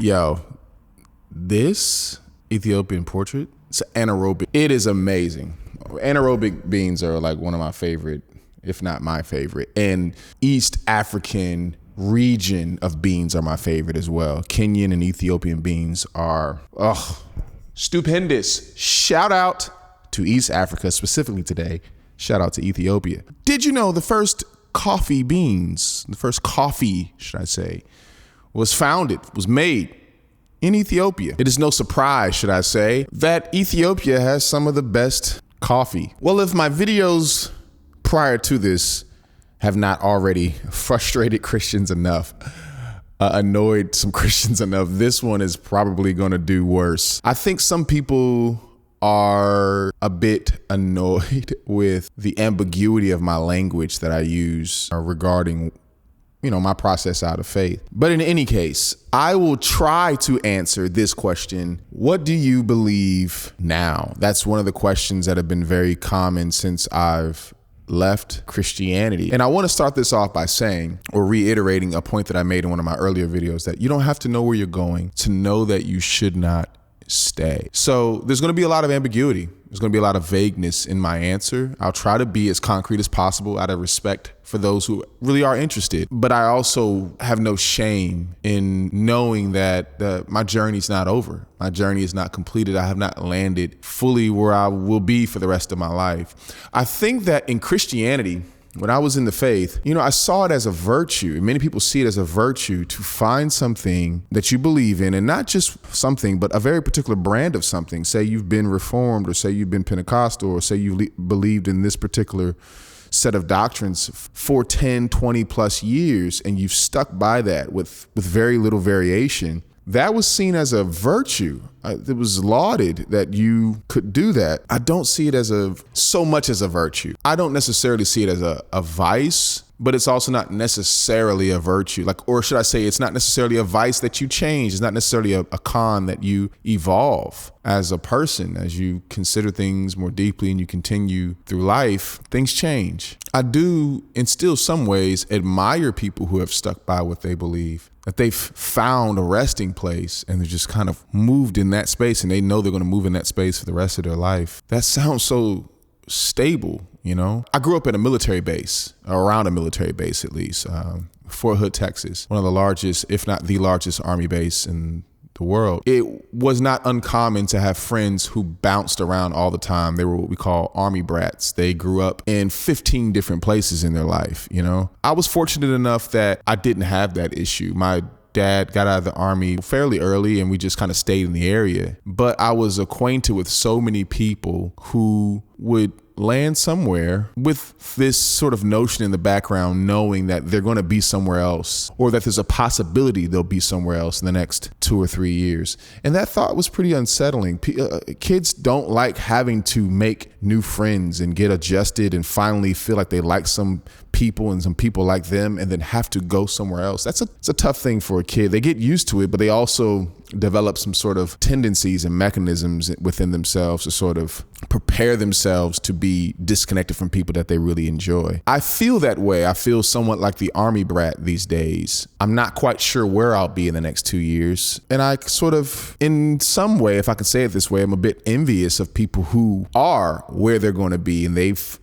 Yo, this Ethiopian portrait, it's anaerobic. It is amazing. Anaerobic beans are like one of my favorite, if not my favorite. And East African region of beans are my favorite as well. Kenyan and Ethiopian beans are, stupendous. Shout out to East Africa, specifically today. Shout out to Ethiopia. Did you know the first coffee, should I say, was made in Ethiopia? It is no surprise, should I say, that Ethiopia has some of the best coffee. Well, if my videos prior to this have not already frustrated Christians enough, annoyed some Christians enough, this one is probably going to do worse. I think some people are a bit annoyed with the ambiguity of my language that I use regarding my process out of faith. But in any case, I will try to answer this question. What do you believe now? That's one of the questions that have been very common since I've left Christianity. And I want to start this off by saying or reiterating a point that I made in one of my earlier videos, that you don't have to know where you're going to know that you should not stay. So there's going to be a lot of ambiguity. There's going to be a lot of vagueness in my answer. I'll try to be as concrete as possible out of respect for those who really are interested. But I also have no shame in knowing that my journey's not over. My journey is not completed. I have not landed fully where I will be for the rest of my life. I think that in Christianity, when I was in the faith, I saw it as a virtue. Many people see it as a virtue to find something that you believe in, and not just something, but a very particular brand of something. Say you've been Reformed, or say you've been Pentecostal, or say you believed in this particular set of doctrines for 10, 20 plus years, and you've stuck by that with very little variation. That was seen as a virtue. It was lauded that you could do that. I don't see it as so much as a virtue. I don't necessarily see it as a vice, but it's also not necessarily a virtue. Or should I say, it's not necessarily a vice that you change. It's not necessarily a con that you evolve as a person. As you consider things more deeply and you continue through life, things change. I do, in still some ways, admire people who have stuck by what they believe, that they've found a resting place and they're just kind of moved in that space, and they know they're going to move in that space for the rest of their life. That sounds so stable, I grew up at a military base, around a military base at least, Fort Hood, Texas, one of the largest, if not the largest Army base in the world. It was not uncommon to have friends who bounced around all the time. They were what we call Army brats. They grew up in 15 different places in their life, I was fortunate enough that I didn't have that issue. My dad got out of the Army fairly early and we just kind of stayed in the area. But I was acquainted with so many people who would land somewhere with this sort of notion in the background, knowing that they're going to be somewhere else, or that there's a possibility they'll be somewhere else in the next 2 or 3 years. And that thought was pretty unsettling. Kids don't like having to make new friends and get adjusted and finally feel like they like some people and some people like them and then have to go somewhere else. It's a tough thing for a kid. They get used to it, but they also develop some sort of tendencies and mechanisms within themselves to sort of prepare themselves to be disconnected from people that they really enjoy. I feel that way. I feel somewhat like the Army brat these days. I'm not quite sure where I'll be in the next 2 years. And I sort of, in some way, if I can say it this way, I'm a bit envious of people who are where they're going to be, and they've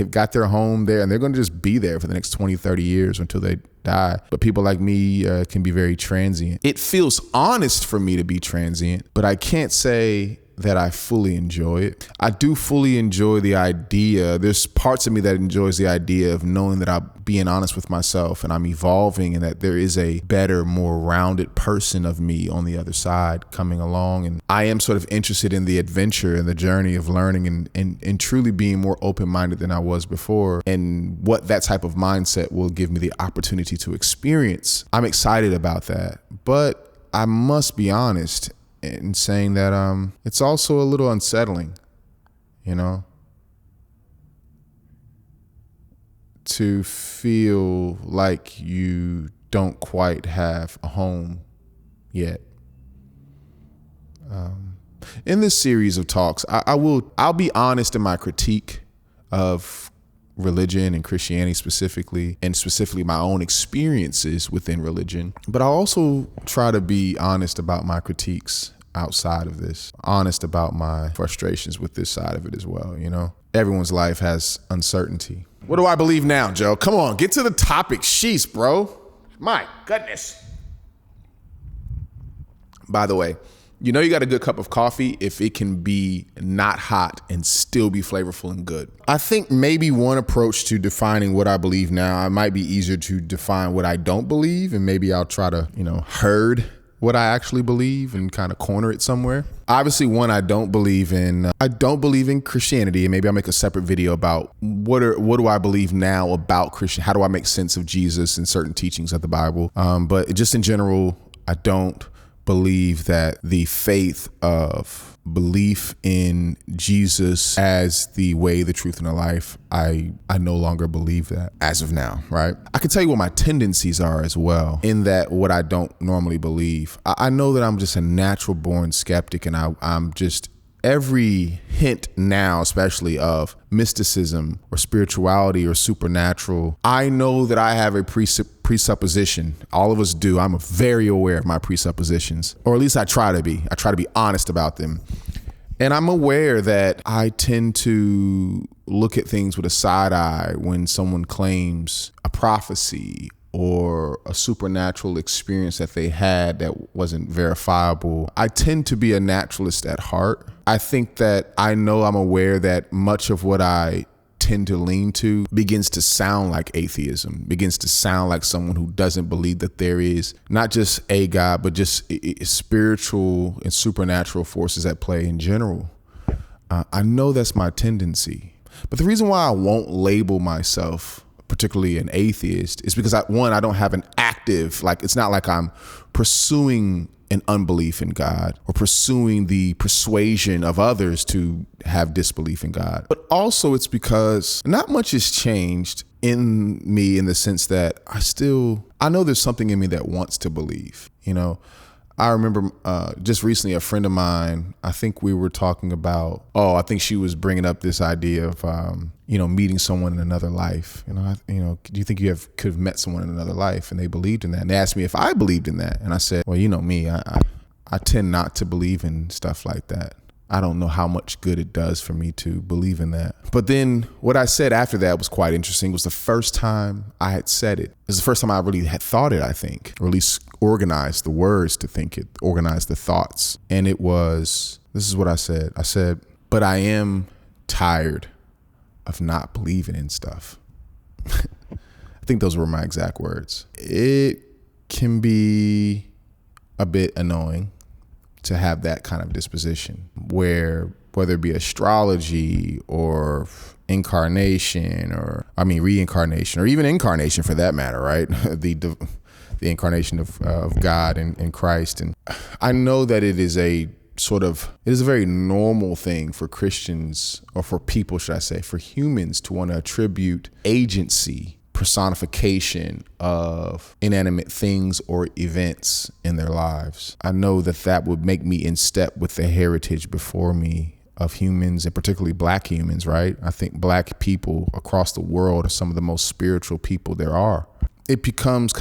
got their home there and they're going to just be there for the next 20, 30 years until they die. But people like me can be very transient. It feels honest for me to be transient, but I can't say that I fully enjoy it. I do fully enjoy the idea. There's parts of me that enjoys the idea of knowing that I'm being honest with myself and I'm evolving, and that there is a better, more rounded person of me on the other side coming along. And I am sort of interested in the adventure and the journey of learning and truly being more open-minded than I was before, and what that type of mindset will give me the opportunity to experience. I'm excited about that, but I must be honest in saying that it's also a little unsettling, to feel like you don't quite have a home yet. In this series of talks, I'll be honest in my critique of religion and Christianity specifically, and specifically my own experiences within religion. But I also try to be honest about my critiques outside of this, honest about my frustrations with this side of it as well. You know, everyone's life has uncertainty. What do I believe now, Joe? Come on, get to the topic. Sheesh, bro. My goodness. By the way, you know you got a good cup of coffee if it can be not hot and still be flavorful and good. I think maybe one approach to defining what I believe now, it might be easier to define what I don't believe, and maybe I'll try to, herd what I actually believe and kind of corner it somewhere. Obviously, one, I don't believe in Christianity, and maybe I'll make a separate video about what do I believe now about Christian. How do I make sense of Jesus and certain teachings of the Bible? But just in general, I don't believe that the faith of belief in Jesus as the way, the truth, and the life, I no longer believe that as of now, right? I can tell you what my tendencies are as well, in that what I don't normally believe. I know that I'm just a natural born skeptic, and I'm just every hint now, especially of mysticism or spirituality or supernatural. I know that I have a presupposition. All of us do. I'm very aware of my presuppositions, or at least I try to be. I try to be honest about them. And I'm aware that I tend to look at things with a side eye when someone claims a prophecy or a supernatural experience that they had that wasn't verifiable. I tend to be a naturalist at heart. I think that I'm aware that much of what I tend to lean to begins to sound like atheism, begins to sound like someone who doesn't believe that there is not just a God, but just spiritual and supernatural forces at play in general. I know that's my tendency. But the reason why I won't label myself particularly an atheist is because I don't have an active, it's not like I'm pursuing an unbelief in God or pursuing the persuasion of others to have disbelief in God. But also it's because not much has changed in me, in the sense that I know there's something in me that wants to believe. I remember just recently a friend of mine, I think we were talking about, I think she was bringing up this idea of, meeting someone in another life. Do you think you could have met someone in another life? And they believed in that. And they asked me if I believed in that. And I said, well, you know me, I tend not to believe in stuff like that. I don't know how much good it does for me to believe in that. But then what I said after that was quite interesting. It was the first time I had said it. It was the first time I really had thought it, I think, or at least organized the words to think it, organized the thoughts. And this is what I said. I said, but I am tired of not believing in stuff. I think those were my exact words. It can be a bit annoying to have that kind of disposition where, whether it be astrology or reincarnation, or even incarnation for that matter, right? the incarnation of God and Christ. And I know that it is a very normal thing for Christians, or for people, should I say, for humans to want to attribute agency, personification of inanimate things or events in their lives. I know that would make me in step with the heritage before me of humans, and particularly Black humans, right? I think Black people across the world are some of the most spiritual people there are. It becomes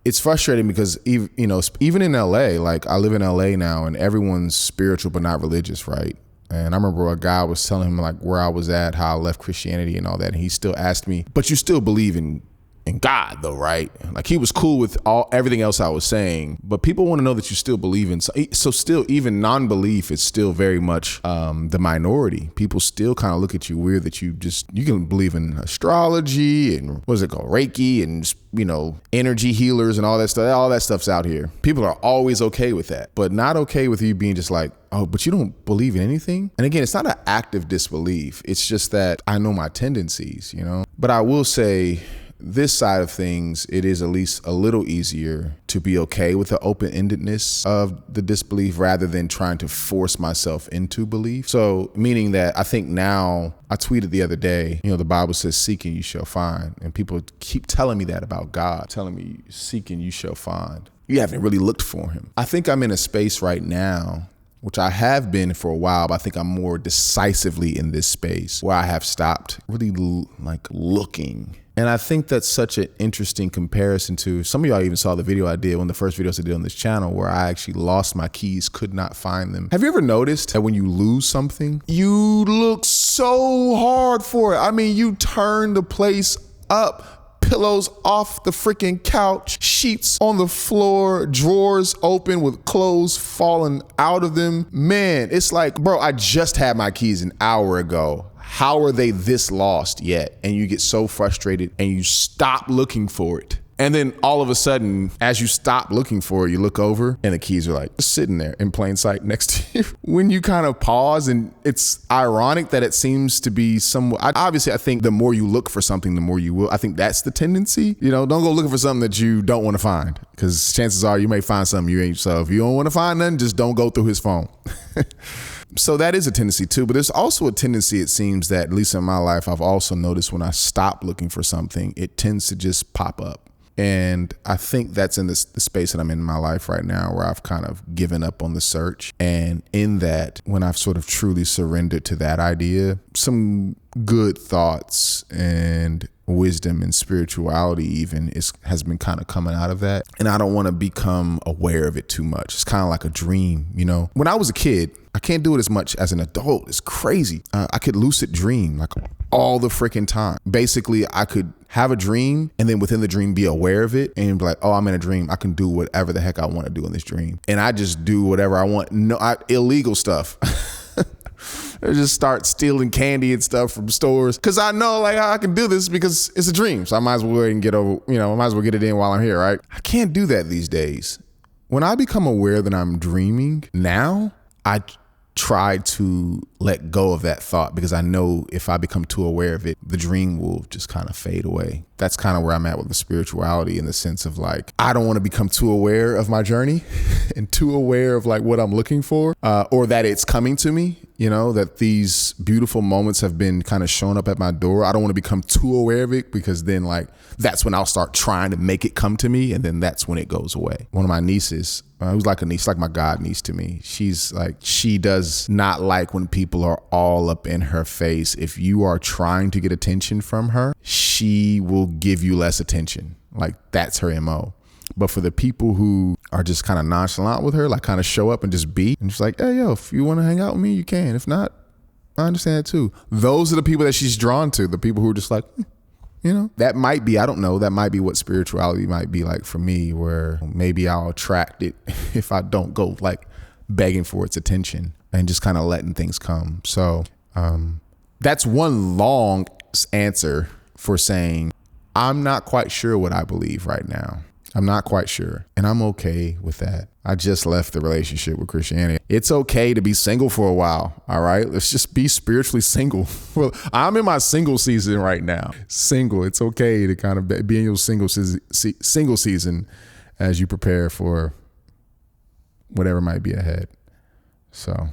it's frustrating because even in LA, I live in LA now, and everyone's spiritual but not religious, right? And I remember a guy was telling him where I was at, how I left Christianity and all that. And he still asked me, but you still believe in God though, right? He was cool with everything else I was saying, but people want to know that you still believe in. So still, even non-belief is still very much the minority. People still kind of look at you weird that you can believe in astrology and what is it called, Reiki, and energy healers and all that stuff. All that stuff's out here. People are always okay with that, but not okay with you being just but you don't believe in anything? And again, it's not an active disbelief. It's just that I know my tendencies, But I will say, this side of things, it is at least a little easier to be okay with the open-endedness of the disbelief rather than trying to force myself into belief. So meaning that I think now, I tweeted the other day, the Bible says, seek and you shall find. And people keep telling me that about God, telling me, seek and you shall find. You haven't really looked for him. I think I'm in a space right now which I have been for a while, but I think I'm more decisively in this space where I have stopped really like looking. And I think that's such an interesting comparison to, some of y'all even saw the video I did, one of the first videos I did on this channel, where I actually lost my keys, could not find them. Have you ever noticed that when you lose something, you look so hard for it? I mean, you turn the place up, pillows off the freaking couch, sheets on the floor, drawers open with clothes falling out of them. Man, it's like, bro, I just had my keys an hour ago. How are they this lost yet? And you get so frustrated and you stop looking for it. And then all of a sudden, as you stop looking for it, you look over and the keys are like just sitting there in plain sight next to you. When you kind of pause, and it's ironic that it seems to be somewhat, obviously I think the more you look for something, the more you will. I think that's the tendency. You know, don't go looking for something that you don't want to find, because chances are you may find something you ain't. So if you don't want to find nothing, just don't go through his phone. So that is a tendency too, but there's also a tendency, it seems, that at least in my life, I've also noticed when I stop looking for something, it tends to just pop up. And I think that's in the space that I'm in my life right now, where I've kind of given up on the search. And in that, when I've sort of truly surrendered to that idea, some good thoughts and wisdom and spirituality even has been kind of coming out of that. And I don't want to become aware of it too much. It's kind of like a dream, you know? When I was a kid, I can't do it as much as an adult. It's crazy. I could lucid dream like all the freaking time. Basically, I could have a dream and then within the dream be aware of it and be like, oh, I'm in a dream. I can do whatever the heck I want to do in this dream. And I just do whatever I want. No, illegal stuff. I just start stealing candy and stuff from stores because I know like I can do this because it's a dream. So I might as well go ahead and I might as well get it in while I'm here, right? I can't do that these days. When I become aware that I'm dreaming now, I try to let go of that thought, because I know if I become too aware of it, the dream will just kind of fade away. That's kind of where I'm at with the spirituality, in the sense of like, I don't want to become too aware of my journey and too aware of like what I'm looking for, or that it's coming to me, you know, that these beautiful moments have been kind of showing up at my door. I don't want to become too aware of it, because then like, that's when I'll start trying to make it come to me. And then that's when it goes away. One of my nieces, who's like a niece, like my god niece to me. She's like, she does not like when people are all up in her face. If you are trying to get attention from her, she will give you less attention. Like that's her MO. But for the people who are just kind of nonchalant with her, like kind of show up and just be, and just like, hey, yo, if you want to hang out with me, you can. If not, I understand too. Those are the people that she's drawn to, the people who are just like, you know, that might be, I don't know, that might be what spirituality might be like for me, where maybe I'll attract it if I don't go like begging for its attention and just kind of letting things come. So that's one long answer for saying I'm not quite sure what I believe right now. I'm not quite sure. And I'm okay with that. I just left the relationship with Christianity. It's okay to be single for a while. All right. Let's just be spiritually single. Well, I'm in my single season right now. Single. It's okay to kind of be in your single season as you prepare for whatever might be ahead. So